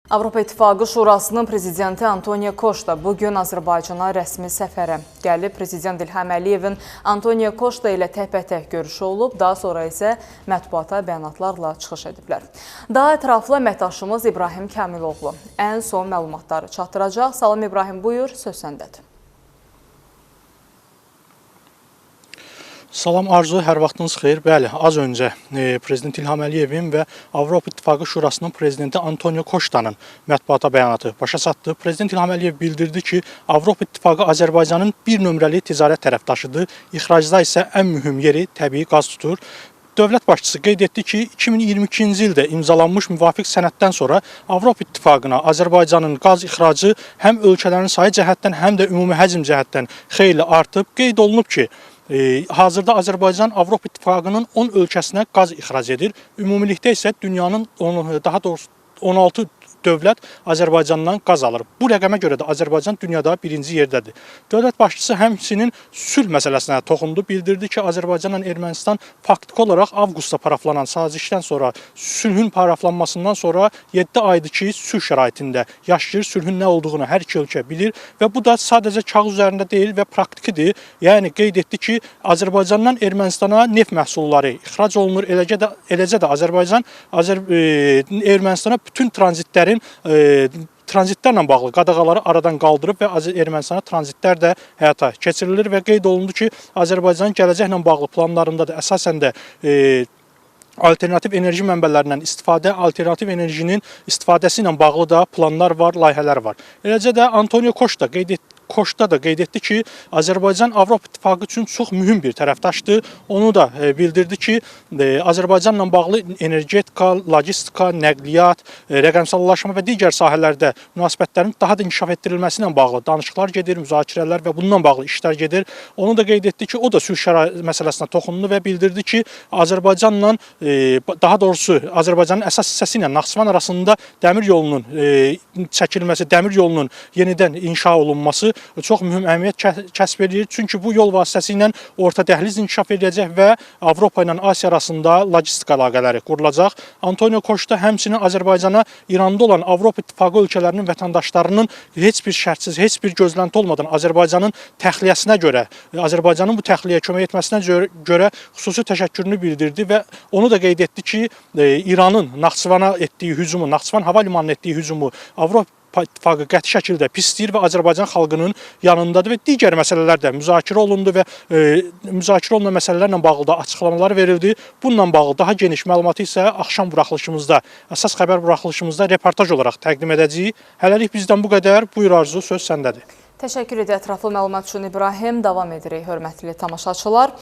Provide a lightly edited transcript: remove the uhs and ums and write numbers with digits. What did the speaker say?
Avropa İttifaqı Şurasının prezidenti Antonio Koşta bugün Azərbaycana rəsmi səfərə gəlib. Prezident İlham Əliyevin Antonio Koşta ilə təkbətək görüşü olub, daha sonra isə mətbuata bəyanatlarla çıxış ediblər. Daha ətraflı əməkdaşımız İbrahim Kamiloğlu ən son məlumatları çatdıracaq. Salam İbrahim, buyur, söz səndədir. Salam Arzu, hər vaxtınız xeyir. Bəli, az öncə Prezident İlham Əliyevin və Avropa İttifaqı Şurasının prezidenti Antonio Koştanın mətbuata bəyanatı başa çatdı. Prezident İlham Əliyev bildirdi ki, Avropa İttifaqı Azərbaycanın bir nömrəli ticarət tərəfdaşıdır. İxracda isə ən mühüm yeri təbii qaz tutur. Dövlət başçısı qeyd etdi ki, 2022-ci ildə imzalanmış müvafiq sənəddən sonra Avropa İttifaqına Azərbaycanın qaz ixracı həm ölkələrin sayı cəhətdən, həm də ümumi həcm cəhətdən xeyli artıb. Qeyd olunub ki, hazırda Azərbaycan Avropa İttifaqının 10 ölkəsinə qaz ixrac edir. Ümumilikdə isə dünyanın daha doğrusu 16 dövlət Azərbaycandan qaz alır. Bu rəqəmə görə də Azərbaycan dünyada birinci yerdədir. Dövlət başçısı həmçinin sülh məsələsinə toxundu. Bildirdi ki, Azərbaycanla Ermənistan faktiki olaraq avqustda paraflanan sazişdən sonra, sülhün paraflanmasından sonra 7 aydır ki, sülh şəraitində yaşayır. Sülhün nə olduğunu hər iki ölkə bilir və bu da sadəcə kağız üzərində deyil və praktikidir. Yəni qeyd etdi ki, Azərbaycandan Ermənistana neft məhsulları ixrac olunur. Eləcə də Azərbaycan Ermənistana bütün tranzitlərlə bağlı qadağaları aradan qaldırıb və Ermənistana tranzitlər də həyata keçirilir və qeyd olundu ki, Azərbaycanın gələcəklə bağlı planlarında da əsasən də alternativ enerji mənbələrindən istifadə, alternativ enerjinin istifadəsi ilə bağlı da planlar var, layihələr var. Eləcə də Antonio Koşta da qeyd etdi ki, Azərbaycan Avropa İttifaqı üçün çox mühüm bir tərəfdaşdır. Onu da bildirdi ki, Azərbaycanla bağlı energetika, logistika, nəqliyyat, rəqəmsallaşma və digər sahələrdə münasibətlərin daha da inkişaf etdirilməsi ilə bağlı danışıqlar gedir, müzakirələr və bununla bağlı işlər gedir. Onu da qeyd etdi ki, o da sülh məsələsinə toxundu və bildirdi ki, Azərbaycanla, daha doğrusu Azərbaycanın əsas hissəsi ilə Naxçıvan arasında dəmir yolunun çəkilməsi, dəmir yolunun yenidən inşa olunması çox mühüm əhəmiyyət kəsb edir. Çünki bu yol vasitəsilə orta dəhliz inkişaf edəcək və Avropa ilə Asiya arasında logistika əlaqələri qurulacaq. Antonio Koşta həmçinin Azərbaycana İranda olan Avropa İttifaqı ölkələrinin vətəndaşlarının heç bir şərtsiz, heç bir gözlənti olmadan Azərbaycanın təxliyəsinə görə, Azərbaycanın bu təxliyəyə kömək etməsinə görə xüsusi təşəkkürünü bildirdi və onu da qeyd etdi ki, İranın Naxçıvana etdiyi hücumu, Naxçıvan hava limanına etdiyi hücumu Avropa İttifaqı qəti şəkildə pisləyir və Azərbaycan xalqının yanındadır və digər məsələlər də müzakirə olundu və müzakirə olunan məsələlərlə bağlı da açıqlamalar verildi. Bununla bağlı daha geniş məlumatı isə axşam buraxılışımızda, əsas xəbər buraxılışımızda reportaj olaraq təqdim edəcəyik. Hələlik bizdən bu qədər. Buyur Arzu, söz səndədir. Təşəkkür edir ətraflı məlumat üçün İbrahim. Davam edirik, hörmətli tamaşaçılar.